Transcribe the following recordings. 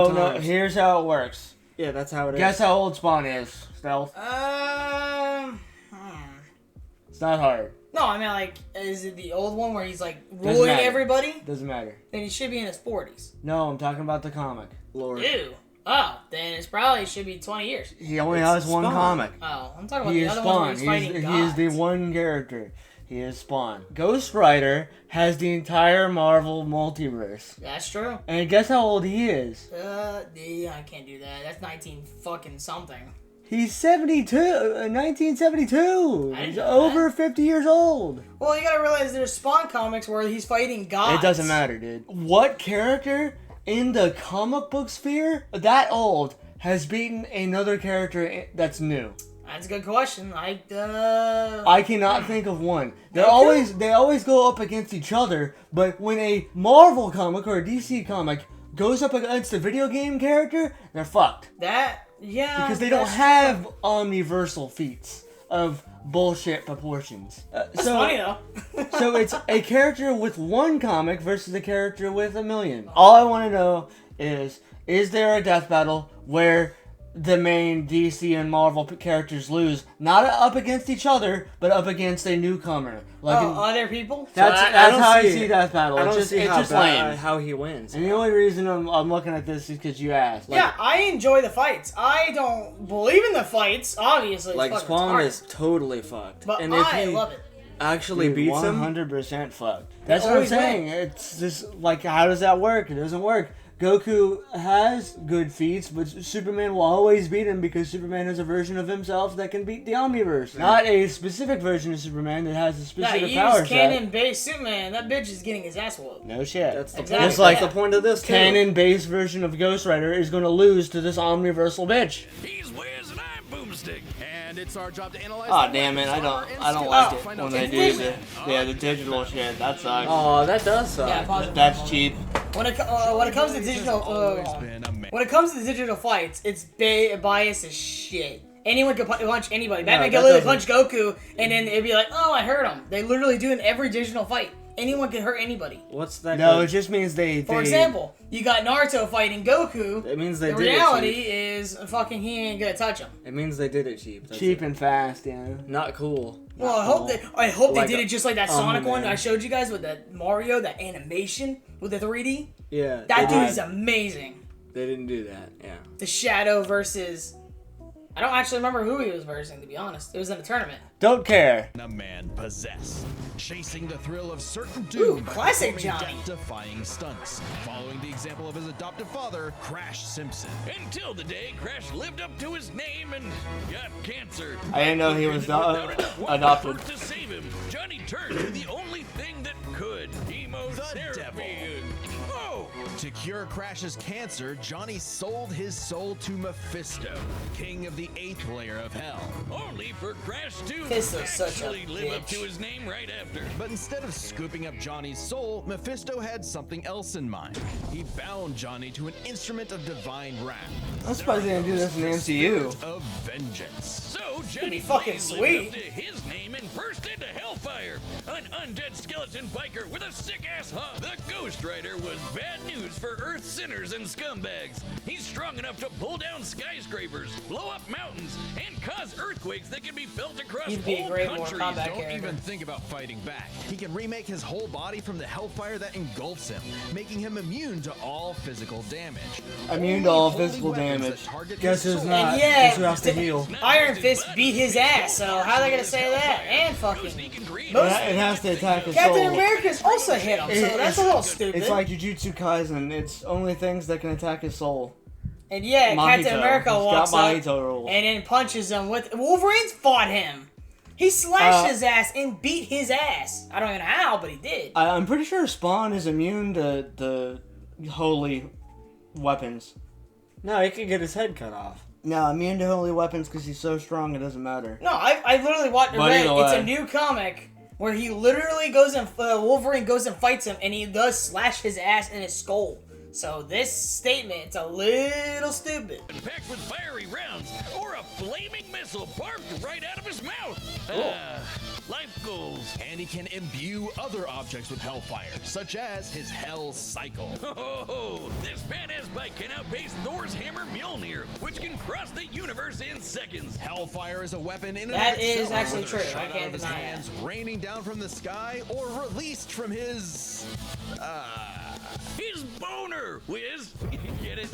Oh no, here's how it works. Yeah, that's how it is. Guess how old Spawn is, Stealth. It's not hard. No, I mean, like, is it the old one where he's, like, ruling everybody? Doesn't matter. Then he should be in his 40s. No, I'm talking about the comic. Lord. Ew. Oh, then it's probably should be 20 years. He only has one comic. Oh, I'm talking about He the is other one where Spawn. he's fighting He gods. is the one character. He is Spawn. Ghost Rider has the entire Marvel multiverse. That's true. And guess how old he is? Yeah, I can't do that. That's 19 fucking something. He's 72, 1972. I didn't He's know over that. 50 years old. Well, you gotta realize there's Spawn comics where he's fighting gods. It doesn't matter, dude. What character in the comic book sphere that old has beaten another character that's new? That's a good question. I cannot think of one. They Okay. always go up against each other, but when a Marvel comic or a DC comic goes up against a video game character, they're fucked. Yeah. Because they don't that's have omniversal feats of bullshit proportions. That's funny, though. So it's a character with one comic versus a character with a million. All I want to know is there a death battle where the main DC and Marvel characters lose, not up against each other, but up against a newcomer? Like Other people? that's how I see death battle. I don't It's see just lame. how he wins. And the only reason I'm looking at this is because you asked. Yeah, I enjoy the fights. I don't believe in the fights, obviously. It's Like, fucking Spawn retarded. is totally fucked. But and if I he love it. actually Dude, beats him, 100% fucked. That's what I'm always saying. It's just like, how does that work? It doesn't work. Goku has good feats, but Superman will always beat him because Superman has a version of himself that can beat the Omniverse. Not a specific version of Superman that has a specific power use set. canon-based Superman. That bitch is getting his ass whooped. No shit. that's the Exactly. point. Just like That's the point of this, too. canon-based version of Ghost Rider is going to lose to this Omniversal bitch. He's Wiz and I'm Boomstick. And it's our job to analyze. Oh damn it! I don't like it when they do the digital shit. That sucks. Oh, that does suck. Yeah, pause it. That's cheap. When it comes to digital, when it comes to digital fights, it's biased as shit. Anyone can punch anybody. Batman can literally punch Goku, and then it'd be like, "Oh, I hurt him." They literally do in every digital fight. Anyone can hurt anybody. What's that? No, good? it just means they. For example, you got Naruto fighting Goku. It means they The did it reality cheap. is, fucking, he ain't gonna touch him. It means they did it cheap. That's Cheap it. and fast, yeah. Not cool. Well, I hope Like they did it just like that Sonic one man. I showed you guys with that Mario, that animation with the 3D. Yeah. That they dude did. is amazing. They didn't do that. Yeah. The Shadow versus. I don't actually remember who he was versing, to be honest. It was in a tournament. Don't care. A man possessed, chasing the thrill of certain doom by classic performing Johnny. death-defying stunts, following the example of his adoptive father, Crash Simpson. Until the day Crash lived up to his name and got cancer. I didn't know he was adopted. To save him, Johnny turned to the only thing that could: chemotherapy. Oh! To cure Crash's cancer, Johnny sold his soul to Mephisto, king of the 8th layer of hell. Only for Crash to Mephisto's such a actually live up bitch. to his name right after. But instead of scooping up Johnny's soul, Mephisto had something else in mind. He bound Johnny to an instrument of divine wrath. I'm surprised they didn't do this in the MCU. Of vengeance. So Johnny be fucking Blaze sweet. lived up to his name and burst into hellfire. An undead skeleton biker with a sick-ass hug. The Ghost Rider was bad news for Earth sinners and scumbags. He's strong enough to pull down skyscrapers, blow up mountains, and cause earthquakes that can be felt across He'd be a whole great Mortal countries. Kombat Don't character. even think about fighting back. He can remake his whole body from the hellfire that engulfs him, making him immune to all physical damage. Immune to all Only holy physical weapons damage. that target Guess his who's soul. not? And yeah, Guess who has to heal? Iron Fist beat his ass, so how are they gonna say that? And fucking. Most, It has to attack his Captain soul. America's also hit him, so that's a little stupid. It's like Jujutsu Kaisen. It's only things that can attack his soul. and yeah, Captain Mahito. America He's walks got up Mahito rules. and then punches him with. Wolverine's fought him. He slashed his ass and beat his ass. I don't even know how, but he did. I'm pretty sure Spawn is immune to the holy weapons. No, he could get his head cut off. No, immune to holy weapons because he's so strong it doesn't matter. No, I literally watched. But Read, either it's way. a new comic where he literally goes and Wolverine goes and fights him, and he does slash his ass and his skull. So this statement, it's a little stupid. Packed with fiery rounds or a flaming missile barked right out of his mouth. Life goals. And he can imbue other objects with hellfire, such as his Hell Cycle. Oh, this badass bike can outpace Thor's hammer Mjolnir, which can cross the universe in seconds. Hellfire is a weapon in and That of is itself, actually whether true. shot I out can't of his deny that. hands, raining down from the sky, or released from his His boner, Wiz. Get it?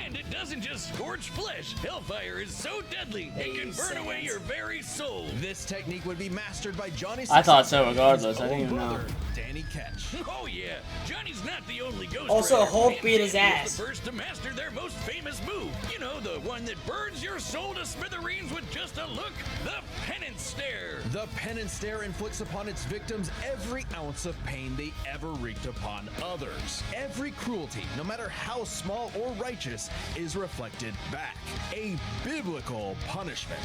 And it doesn't just scorch flesh. Hellfire is so deadly, it can burn away your very soul. This technique would be mastered by Johnny's I thought so successor, regardless. his I didn't own even know. brother, Danny Ketch. Oh yeah, Johnny's not the only Ghost Also, Rider. Hulk And beat his Danny was ass. the first to master their most famous move. You know, the one that burns your soul to smithereens with just a look. The Penance Stare. The Penance Stare inflicts upon its victims every ounce of pain they ever wreaked upon others. Every cruelty, no matter how small or righteous, is reflected back. A biblical punishment.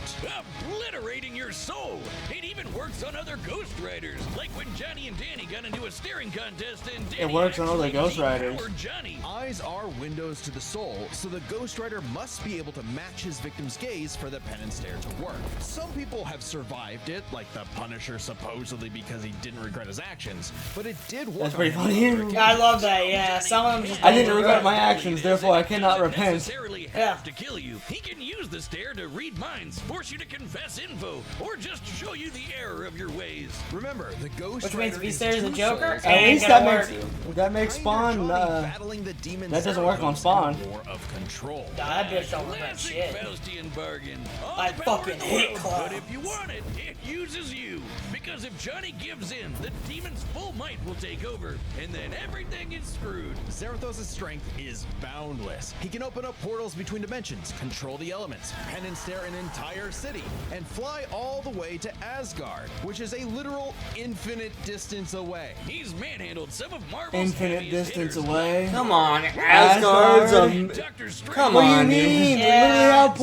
Obliterating your soul. It even works on other Ghost Riders, like when Johnny and Danny got into a staring contest and Danny works on other actually Ghost Riders. depowered Johnny. Eyes are windows to the soul, so the Ghost Rider must be able to match his victim's gaze for the Penance Stare to work. Some people have survived it, like the Punisher supposedly because he didn't regret his actions, but it did work. That's on pretty him. funny. I love that. Yeah, some of them just. I don't didn't regret my actions, therefore I cannot Doesn't repent. necessarily have to kill you. He can use the stare to read minds, force you to confess info, or just show you the error of your ways. Remember, the Ghost Which Rider means if he is stares two at Joker, souls, it At ain't least gonna that makes Spawn. Johnny battling the demon that doesn't work on Zarathos Spawn. in a war of control. Nah, that bitch don't regret Classic shit. Faustian bargain. All I the power fucking in the hate world, clowns. But if you want it, it uses you. Because if Johnny gives in, the demon's full might will take over, and then everything is screwed. Zarathos' strength is boundless. He can open up portals between dimensions, control the elements, Penance Stare an entire city, and fly all the way to Asgard, which is a literal infinite distance away. He's manhandled some of Marvel's Infinite heaviest distance hitters. away. Come on, Asgard's a. Dr. Strange. Come What do you on, dude. mean? They Yeah. literally have Zarathos is a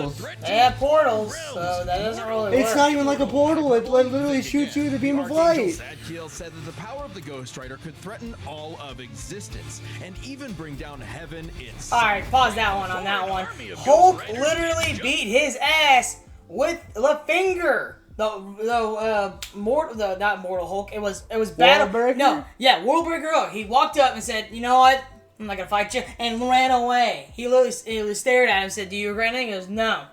portals. threat to They have portals, realms. so that doesn't really It's work. not even like a portal. It literally shoots you with a beam of Archangel light. Zadkiel said that the power of the Ghost Rider could threaten all of existence, and even bring down heaven itself. Alright, pause that one on that one. Hulk literally beat his ass with the finger. Not Mortal Hulk. It was Battle. Worldbreaker? No, yeah, Worldbreaker Hulk. He walked up and said, "You know what? I'm not gonna fight you," and ran away. He literally stared at him and said, "Do you regret anything?" He goes, "No."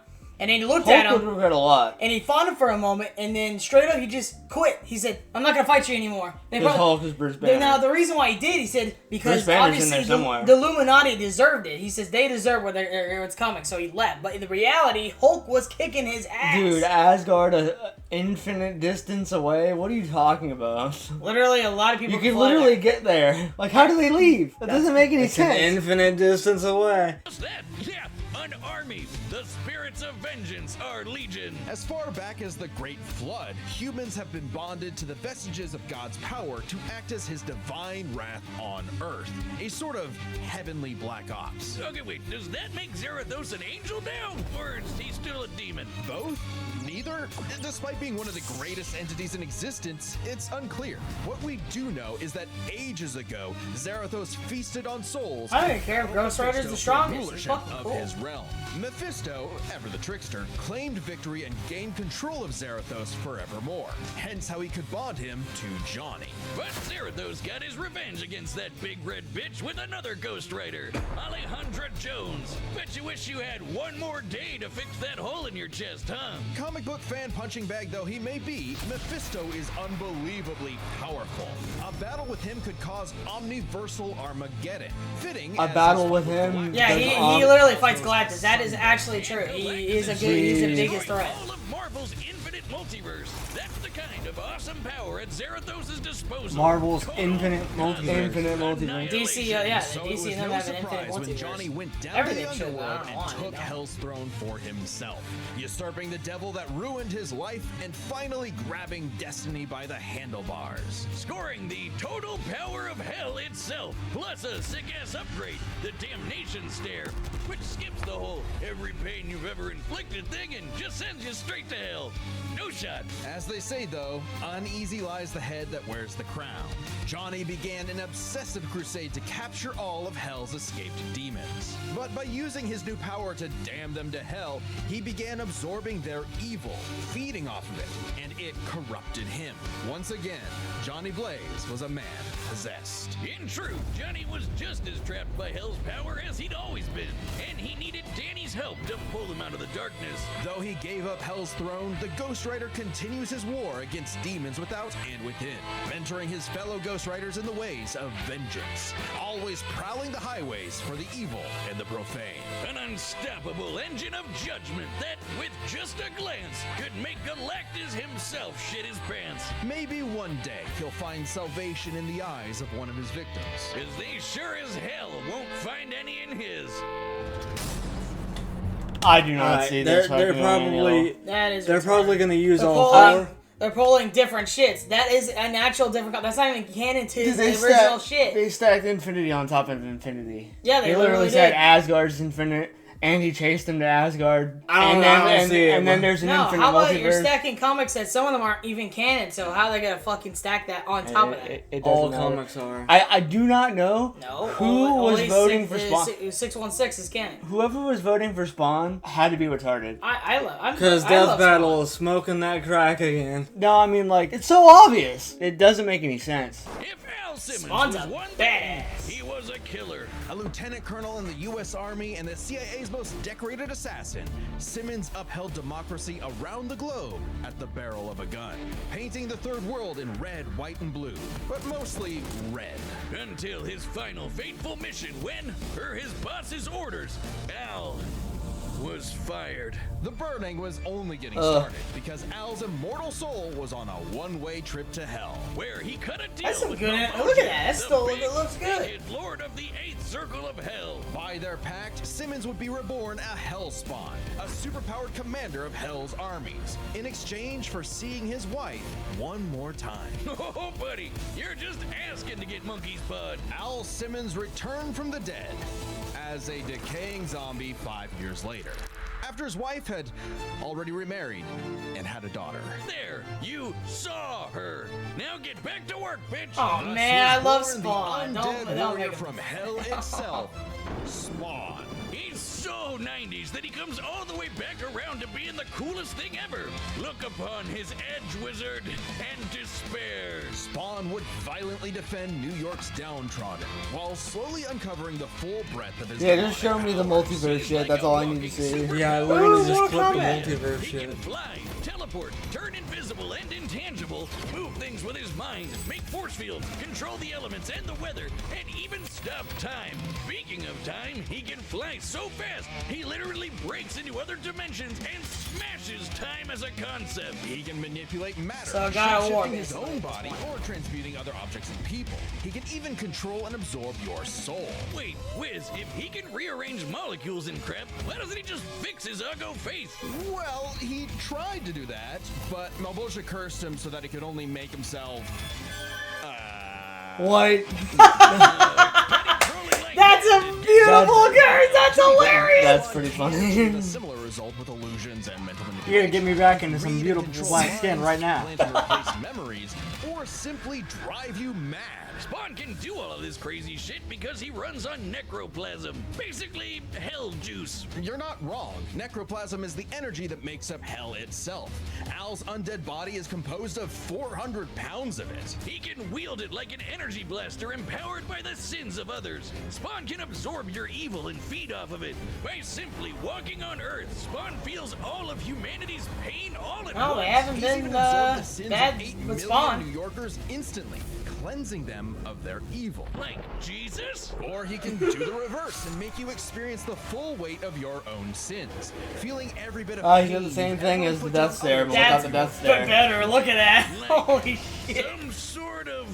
And then he looked at Hulk would him regret a lot. and he fought him for a moment, and then straight up he just quit. He said, "I'm not gonna fight you anymore." They Because probably- Hulk is Bruce Banner. Now the reason why he did, he said, because Bruce Banner's in obviously there somewhere. the Illuminati deserved it. He says they deserve what it's coming, so he left. But in the reality, Hulk was kicking his ass. Dude, Asgard, a infinite distance away? What are you talking about? Literally, a lot of people. You can fly literally there. get there. Like, how do they leave? That doesn't make any It's an sense. infinite distance away. What's that? Yeah, an army. The spirits of vengeance are legion. As far back as the Great Flood, humans have been bonded to the vestiges of God's power to act as his divine wrath on Earth, a sort of heavenly black ops. Okay, wait, does that make Zarathos an angel now? Or is he still a demon? Both? Neither? Despite being one of the greatest entities in existence, it's unclear. What we do know is that ages ago, Zarathos feasted on souls. I don't even care if Ghost Rider's the Mephisto for strongest. It's rulership fucking of cool. his realm. Mephisto, ever the trickster, claimed victory and gained control of Zarathos forevermore. Hence how he could bond him to Johnny. But Zarathos got his revenge against that big red bitch with another Ghost Rider, Alejandra Jones. Bet you wish you had one more day to fix that hole in your chest, huh? Comic book fan punching bag though he may be, Mephisto is unbelievably powerful. A battle with him could cause omniversal Armageddon. Fitting A as battle his with fight him? Yeah, Does he literally fights Galactus. That is actually true. He's the biggest threat. All of Marvel's infinite multiverse. That's the kind of awesome power at Zarathos' disposal. Marvel's Total infinite multiverse. Infinite multiverse. annihilation. DC, yeah, So the it was DC and them no have an infinite surprise when multiverse. Johnny went down Everything to the should, underworld I don't and want it, took no. Hell's throne for himself, usurping the devil that ruined his life and finally grabbing destiny by the handlebars. Scoring the total power of hell itself, plus a sick-ass upgrade, the Damnation Stare, which skips the whole every pain you've ever inflicted thing and just sends you straight to hell. No shot. As they say though, uneasy lies the head that wears the crown. Johnny began an obsessive crusade to capture all of Hell's escaped demons. But by using his new power to damn them to hell, he began absorbing their evil, feeding off of it, and it corrupted him. Once again, Johnny Blaze was a man possessed. In truth, Johnny was just as trapped by Hell's power as he'd always been, and he needed Danny's help to pull him out of the darkness. Though he gave up Hell's throne, the Ghost Rider continues his war against demons without and within, mentoring his fellow Ghost Riders in the ways of vengeance, always prowling the highways for the evil and the profane. An unstoppable engine of judgment that, with just a glance, could make Galactus himself shit his pants. Maybe one day he'll find salvation in the eyes of one of his victims. 'Cause they sure as hell won't find any in his. I do not Alright, see they're this. fucking probably That is. they're probably retarded. gonna use They're all pulling, four. they're pulling different shits. That is an actual different. That's not even canon to Dude, the original shit. They stacked Infinity on top of Infinity. Yeah, they literally literally said did. Asgard's infinite, and he chased him to Asgard. I don't and know, I then, don't see it, and then bro. there's an No, infinite how about you're multiverse. stacking comics that some of them aren't even canon? So how are they gonna fucking stack that on top of that? It All doesn't matter. comics are. I do not know No, who was voting for Spawn. 616 is canon. Whoever was voting for Spawn had to be retarded. Because I Death love Battle Spawn. is smoking that crack again. No, I mean, like, it's so obvious. It doesn't make any sense. If Al Simmons Spawn's was a one thing, badass. he was a killer. A lieutenant colonel in the U.S. Army and the CIA's most decorated assassin, Simmons upheld democracy around the globe at the barrel of a gun, painting the third world in red, white, and blue, but mostly red. Until his final fateful mission when, per his boss's orders, Al was fired. The burning was only getting started because Al's immortal soul was on a one-way trip to hell. Where he cut a deal That's some with good. Malfurion, Look at that. That's the still big, it looks good. naked Lord of the Eighth Circle of Hell. By their pact, Simmons would be reborn a Hellspawn, a superpowered commander of Hell's armies, in exchange for seeing his wife one more time. Oh, buddy, you're just asking to get monkey's bud. Al Simmons returned from the dead as a decaying zombie 5 years later, after his wife had already remarried and had a daughter. There, you saw her. Now get back to work, bitch. Oh Thus man, I was love born Spawn. The Don't undead warrior make from hell itself, Spawn. He's so 90s that he comes all the way back around to being the coolest thing ever. Look upon his edge wizard and despair. Spawn would violently defend New York's downtrodden, while slowly uncovering the full breadth of his Yeah, demonic just show me the powers. multiverse shit. That's all I need to see. Yeah, I literally Ooh, just Mortal clicked the Kombat. multiverse He can shit. fly, teleport, turn invisible and intangible, move things with his mind, make force fields, control the elements and the weather, and even stop time. Speaking of time, he can fly so fast, he literally breaks into other dimensions and smashes time as a concept. He can manipulate matter, So God of War, shapeshifting his basically. own body or transmuting other objects and people. He can even control and absorb your soul. Wait, Wiz, if he can rearrange molecules and crap, why doesn't he just fix his uggo face? Well, he tried to do that, but Malebolgia cursed him so that he could only make himself. What? That's a beautiful curse. That's hilarious. That's pretty funny. A similar result with illusions and mental manipulation. You're gonna get me back into some Read and beautiful control black skin minds, right now. plan to replace memories, or simply drive you mad. Spawn can do all of this crazy shit because he runs on necroplasm. Basically, hell juice. You're not wrong. Necroplasm is the energy that makes up hell itself. Al's undead body is composed of 400 pounds of it. He can wield it like an energy blaster empowered by the sins of others. Spawn can absorb your evil and feed off of it. By simply walking on Earth, Spawn feels all of humanity's pain all at No, once. they haven't He's been even absorbed the sins bad of 8 with million Spawn. New Yorkers instantly, cleansing them of their evil. Like Jesus? Or he can do the reverse and make you experience the full weight of your own sins, feeling every bit of Oh, he pain did the same you've thing ever as the put Death on Stare, others. but without That's the Death but Stare. better. Look at that. Like Holy shit. some sort of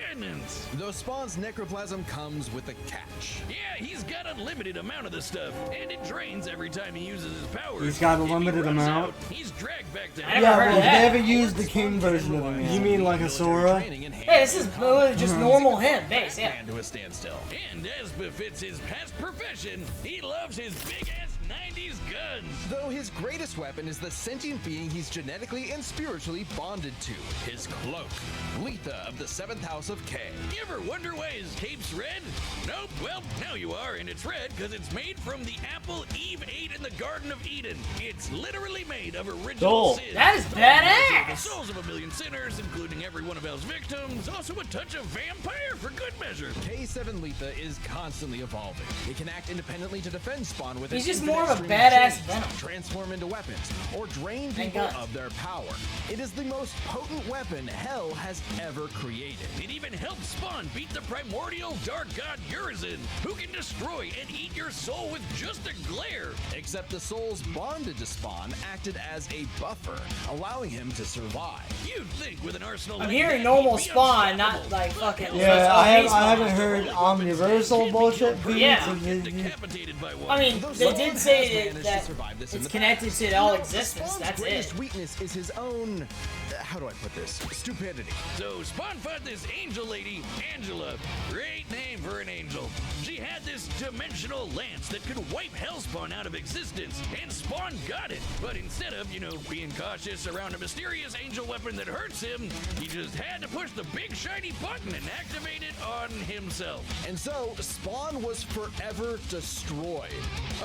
penance. Though Spawn's necroplasm comes with a catch. Yeah, he's got unlimited amount of the stuff, and it drains every time he uses his powers. He's got a If he limited runs amount? out, he's dragged back to I never Yeah, heard well, of they that. haven't used the King version of him You yet. mean like a Sora? Training in Hey, this is literally just normal him base. Yeah. to a standstill. And as befits his past profession, he loves his big ass 90s guns. Though his greatest weapon is the sentient being he's genetically and spiritually bonded to, his cloak. Letha of the 7th House of K. You ever wonder why his cape's red? Nope, well, now you are, and it's red because it's made from the apple Eve ate in the Garden of Eden. It's literally made of original Cool. sin. That is The badass. souls of a million sinners, including every one of Hell's victims. Also a touch of vampire for good measure. K7 Letha is constantly evolving. It can act independently to defend Spawn with He's an just infinite more of a stream badass chains, Venom. transform into weapons, or drain And people guns. of their power. It is the most potent weapon Hell has ever created. It even helped Spawn beat the primordial dark god Urizen, who can destroy and eat your soul with just a glare. Except the souls bonded to Spawn acted as a buffer, allowing him to survive. You'd think with an arsenal I'm like hearing that, normal he'd be Spawn, not unstoppable. like fucking. Yeah, I Spawn. haven't heard Omniversal bullshit. Yeah. Decapitated by one. I mean, Though they Spawn did has say managed to that survive this in it's the connected past. to all No, existence. Spawn's That's greatest it. weakness is his own. How do I put this? Stupidity. So Spawn fought this angel lady, Angela. Great name for an angel. She had this dimensional lance that could wipe Hellspawn out of existence, and Spawn got it. But instead of, being cautious around a mysterious angel weapon that hurts him, he just had to push the big shiny button and activate it on himself. And so, Spawn was forever destroyed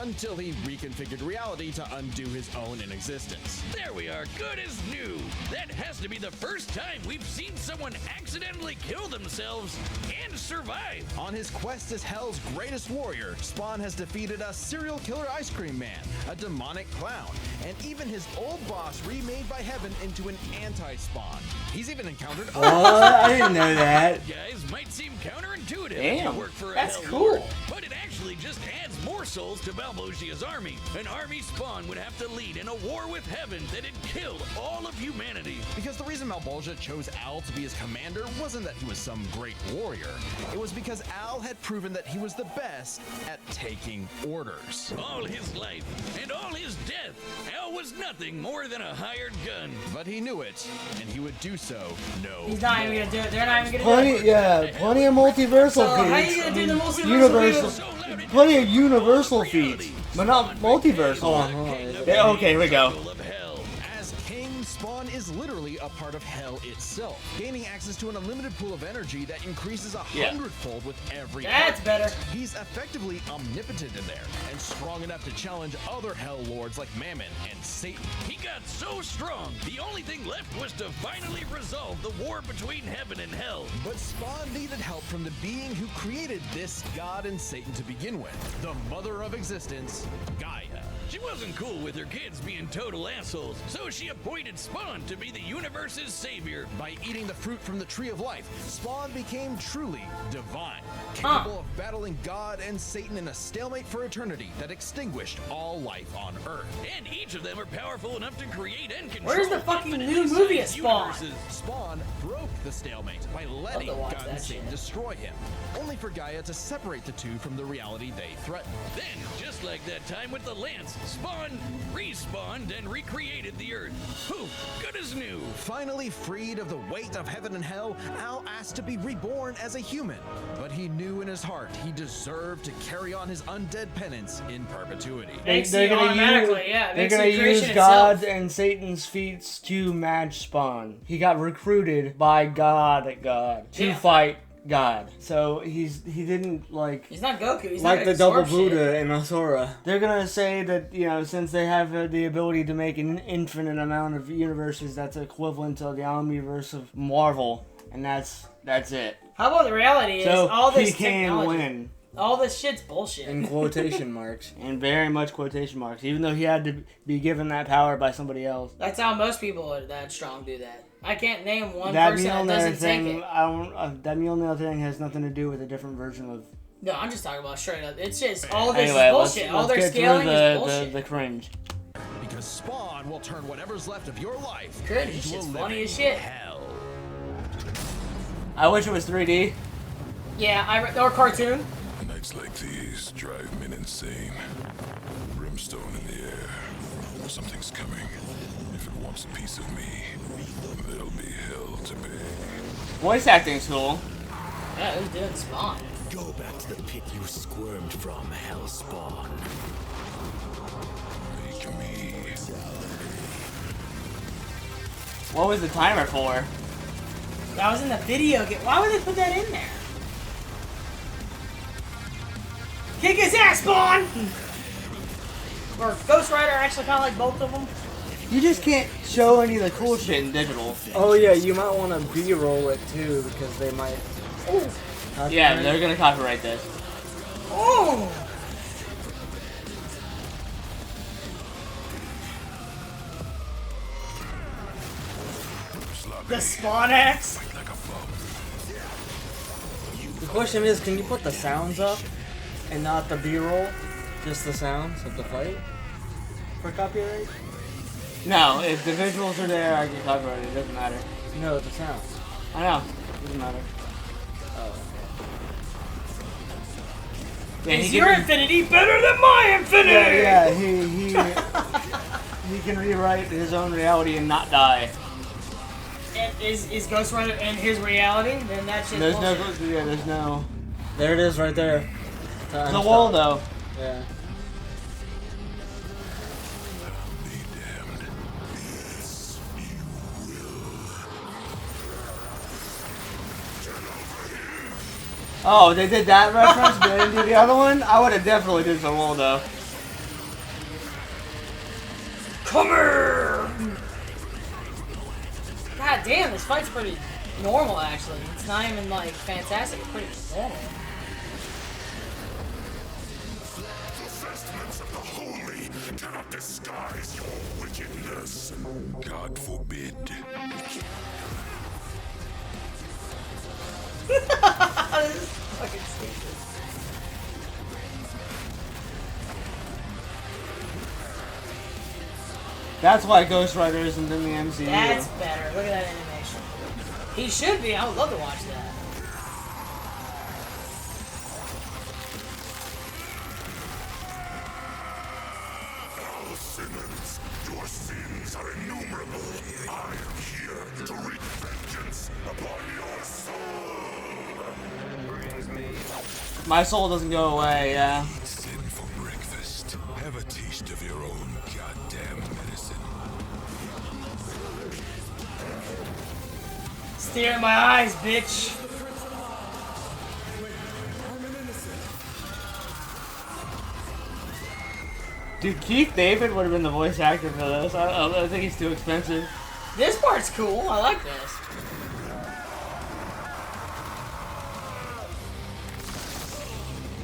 until he reconfigured reality to undo his own inexistence. There we are, good as new. That has to be the first time we've seen someone accidentally kill themselves and survive. On his quest as Hell's greatest warrior, Spawn has defeated a serial killer ice cream man, a demonic clown, and even his old boss remade by Heaven into an anti-Spawn. He's even encountered What? I didn't know that. Guys might seem counterintuitive Damn, if you work for a that's Hell cool. Lord, but it actually just adds more souls to Balbosia's army. An army Spawn would have to lead in a war with Heaven that had killed all of humanity. Because the reason Malbolgia chose Al to be his commander wasn't that he was some great warrior. It was because Al had proven that he was the best at taking orders. All his life and all his death, Al was nothing more than a hired gun. But he knew it, and he would do so no He's not even gonna do it. They're not even gonna Plenty, do it. yeah, plenty of multiversal So how you feats. gonna do the multiversal Universal, So loud it plenty of echoes universal all reality. feats, but not multiversal. Hold on, hold on. Yeah, okay, here we go. Of hell. As King, Spawn is literally a part of Hell itself, gaining access to an unlimited pool of energy that increases 100-fold with every That's heartbeat. better. He's effectively omnipotent in there, and strong enough to challenge other Hell Lords like Mammon and Satan. He got so strong, the only thing left was to finally resolve the war between heaven and hell. But Spawn needed help from the being who created this God and Satan to begin with, the mother of existence, Gaia. She wasn't cool with her kids being total assholes, so she appointed Spawn to be the universe's savior. By eating the fruit from the Tree of Life, Spawn became truly divine, capable of battling God and Satan in a stalemate for eternity that extinguished all life on Earth. And each of them are powerful enough to create and control Where's the fucking infinitely new movie of sized Spawn? universes. Spawn broke the stalemate by letting to watch God that and Satan shit. destroy him, only for Gaia to separate the two from the reality they threatened. Then, just like that time with the Lance, Spawn respawned and recreated the Earth. Poof, good as new. Finally freed of the weight of heaven and hell, Al asked to be reborn as a human, but he knew in his heart he deserved to carry on his undead penance in perpetuity. Makes They're you gonna automatically, use, yeah. It they're makes gonna you creation use itself. God's and Satan's feats to match Spawn. He got recruited by God to Yeah. fight God. So he didn't like He's not Goku. He's Like not the gonna double absorb shit. Buddha in Asura. They're gonna say that, since they have the ability to make an infinite amount of universes, that's equivalent to the Omniverse of Marvel, and that's it. How about the reality is So all this he can technology, win, all this shit's bullshit. In quotation marks. and very much quotation marks, even though he had to be given that power by somebody else. That's how most people that strong do that. I can't name one That person that Mjolnir doesn't take thing, it. that Mjolnir thing has nothing to do with a different version of. No, I'm just talking about straight up. It's just all this Anyway, is bullshit. All their get through scaling is bullshit. the cringe. Because Spawn will turn whatever's left of your life Cringe, into shit's a funny living as shit. hell. I wish it was 3D. Yeah, or cartoon. Nights like these drive men insane. Brimstone in the air. Something's coming. If it wants a piece of me, there'll be hell to pay. Voice acting's cool. Yeah, who's doing Spawn? Go back to the pit you squirmed from, Hellspawn. Make me. What was the timer for? That was in the video game. Why would they put that in there? Kick his ass, Spawn! Or Ghost Rider, actually kind of like both of them. You just can't show any of the cool shit in digital. Oh yeah, you might want to B-roll it too because they might. Yeah, they're gonna copyright this. Oh! The Spawn axe? Like a foe. The question is, can you put the sounds up and not the B-roll? Just the sounds of the fight for copyright? No, if the visuals are there, I can copyright it. It doesn't matter. No, the sounds. I know. It doesn't matter. Oh. Yeah, Is he your can, infinity better than my infinity? yeah, he can rewrite his own reality and not die. And is Ghost Rider in his reality? Then that shit's There's no, bullshit. yeah, there's no. There it is right there. There's a wall though. Yeah. Be damned. Yes, you will. Oh, they did that reference, but they didn't do the other one? I would have definitely did some wall though. Come here! God damn, this fight's pretty normal actually. It's not even like fantastic, it's pretty normal. The vestments of the holy cannot disguise your wickedness. God forbid. This is fucking stupid. That's why Ghost Rider isn't in the MCU. That's better. Look at that animation. He should be. I would love to watch that. Oh, Simmons, your sins are innumerable. I am here to wreak vengeance upon your soul. My soul doesn't go away, yeah. Sin for breakfast. Have a taste of your own goddamn medicine. Stare at my eyes, bitch. Dude, Keith David would have been the voice actor for this. I think he's too expensive. This part's cool. I like this.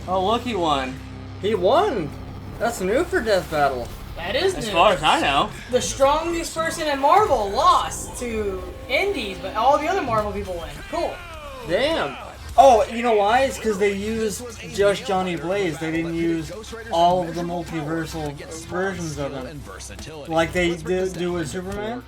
Oh, look, he won. He won! That's new for Death Battle. That is As new. far as I know. The strongest person in Marvel lost to Indies, but all the other Marvel people win. Cool. Damn. Oh, you know why? It's because they used just Johnny Blaze. They didn't use all of the multiversal versions of him. Like they do with Superman.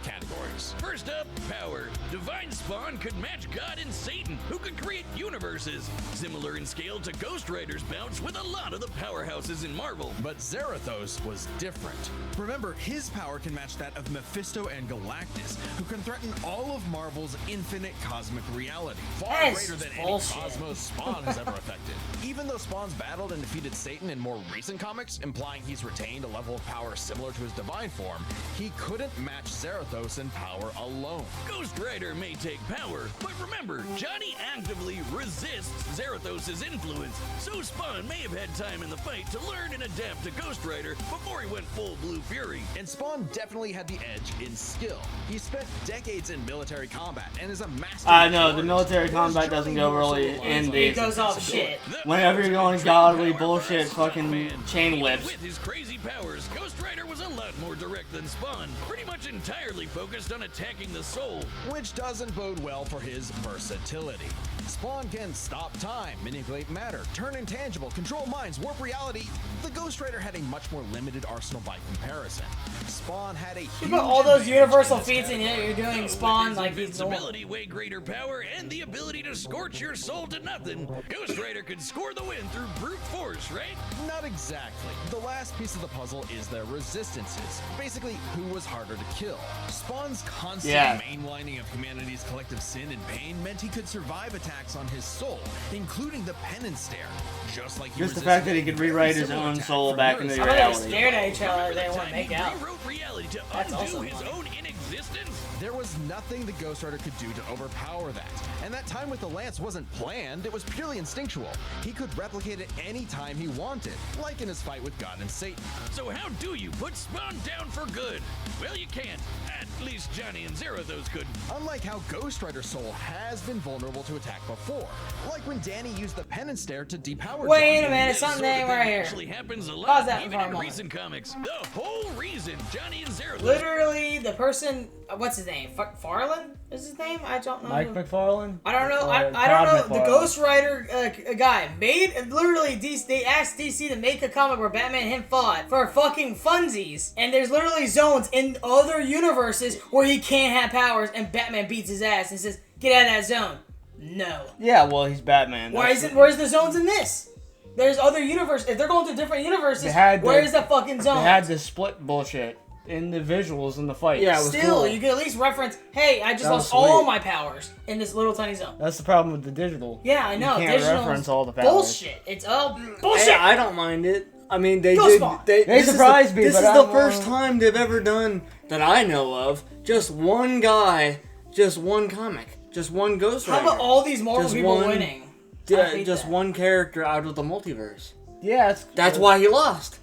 First up, power. Divine Spawn could match God and Satan, who could create universes. Similar in scale to Ghost Rider's bouts with a lot of the powerhouses in Marvel. But Zarathos was different. Remember, his power can match that of Mephisto and Galactus, who can threaten all of Marvel's infinite cosmic reality, far That's greater than bullshit. any cosmos Spawn has ever affected. Even though Spawn's battled and defeated Satan in more recent comics, implying he's retained a level of power similar to his divine form, he couldn't match Zarathos in power alone. Ghost Rider may take power, but remember, Johnny actively resists Zarathos' influence, so Spawn may have had time in the fight to learn and adapt to Ghost Rider before he went full Blue Fury. And Spawn definitely had the edge in skill. He spent decades in military combat and is a master. No, the military combat doesn't go really in It these. goes off shit. Whenever you're going godly bullshit, fucking chain whips. With his crazy powers, Ghost Rider was a lot more direct than Spawn, pretty much entirely focused on attacking the soul. Which doesn't bode well for his versatility. Spawn can stop time, manipulate matter, turn intangible, control minds, warp reality. The Ghost Rider had a much more limited arsenal by comparison. Spawn had a You huge put all those advantage universal in this feats in category. it, you're doing Spawn With like his he's normal. invincibility, way greater power, and the ability to scorch your soul to nothing, Ghost Rider could score the win through brute force, right? Not exactly. The last piece of the puzzle is their resistances. Basically, who was harder to kill. Spawn's constant mainlining of humanity's collective sin and pain meant he could survive attacks on his soul, including the penance stare. Just like Just the fact that he could rewrite his own soul back into I thought they were reality. scared at each other. They want to make out. Rewrote reality to That's undo also his funny. own inexistence. There was nothing the Ghost Rider could do to overpower that. And that time with the lance wasn't planned, it was purely instinctual. He could replicate it any time he wanted, like in his fight with God and Satan. So how do you put Spawn down for good? Well, you can't. At least Johnny and Zarathos couldn't. Unlike how Ghost Rider's soul has been vulnerable to attack before, like when Danny used the penance stare to depower Wait a Johnny. minute, This something sort of ain't thing right here. actually happens a Pause lot, that even for a in moment. recent comics. The whole reason Johnny and Zarathos Literally, the person, what's his name? Farland is his name? I don't know. Mike McFarlane? I don't know. Or I don't know. Todd The McFarlane. Ghost Rider guy made literally DC. They asked DC to make a comic where Batman and him fought for fucking funsies, and there's literally zones in other universes where he can't have powers, and Batman beats his ass and says, "Get out of that zone." No. Yeah, well, he's Batman. Where's the zones in this? There's other universes. If they're going to different universes, They had the- where's the fucking zone? They had the split bullshit in the visuals in the fight. Yeah, it was Still, cool. you can at least reference, hey, I just That was lost all sweet. my powers in this little tiny zone. That's the problem with the digital. Yeah, I know. You can't Digital's reference all the powers. bullshit. It's all bullshit. Hey, I don't mind it. I mean, they Go did. Spawn. They this surprised is me, This but is I the don't first wanna- time they've ever done that I know of. Just one guy, just one comic, just one Ghost How Rider. about all these Marvel Just people one- winning? I Yeah, hate just that. one character out of the multiverse. Yeah, That's why he lost.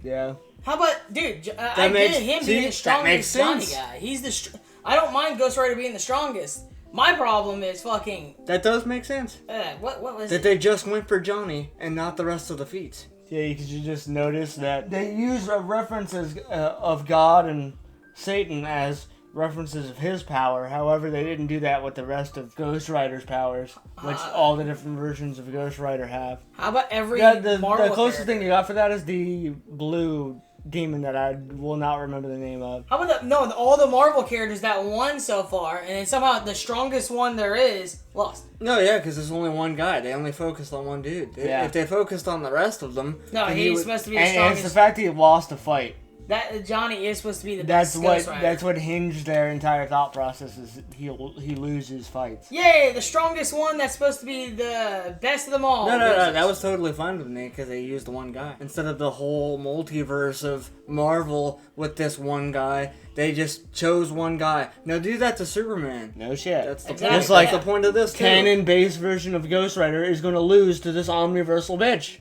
Yeah. How about, dude? I makes- get him see, being the that makes strongest Johnny sense. guy. He's the. I don't mind Ghost Rider being the strongest. My problem is fucking. That does make sense. What was That it? they just went for Johnny and not the rest of the feats. Yeah, because you just notice that they use references of God and Satan as references of his power. However, they didn't do that with the rest of Ghost Rider's powers, which all the different versions of Ghost Rider have. How about every Yeah, the Marvel closest character? thing you got for that is the blue demon that I will not remember the name of. How about all the Marvel characters that won so far, and then somehow the strongest one there is lost. No, yeah, because there's only one guy. They only focused on one dude. Yeah. If they focused on the rest of them, No, then he's would- supposed to be the And it's strongest. the fact that he lost a fight. That Johnny is supposed to be the That's best what Ghost Rider. that's what hinged their entire thought process is he loses fights. Yay, the strongest one that's supposed to be the best of them all. No, loses. that was totally fine with me because they used the one guy instead of the whole multiverse of Marvel with this one guy. They just chose one guy. Now do that to Superman. No shit. That's the Exactly. point. Just like That's the point of this too. canon-based version of Ghost Rider is going to lose to this omniversal bitch.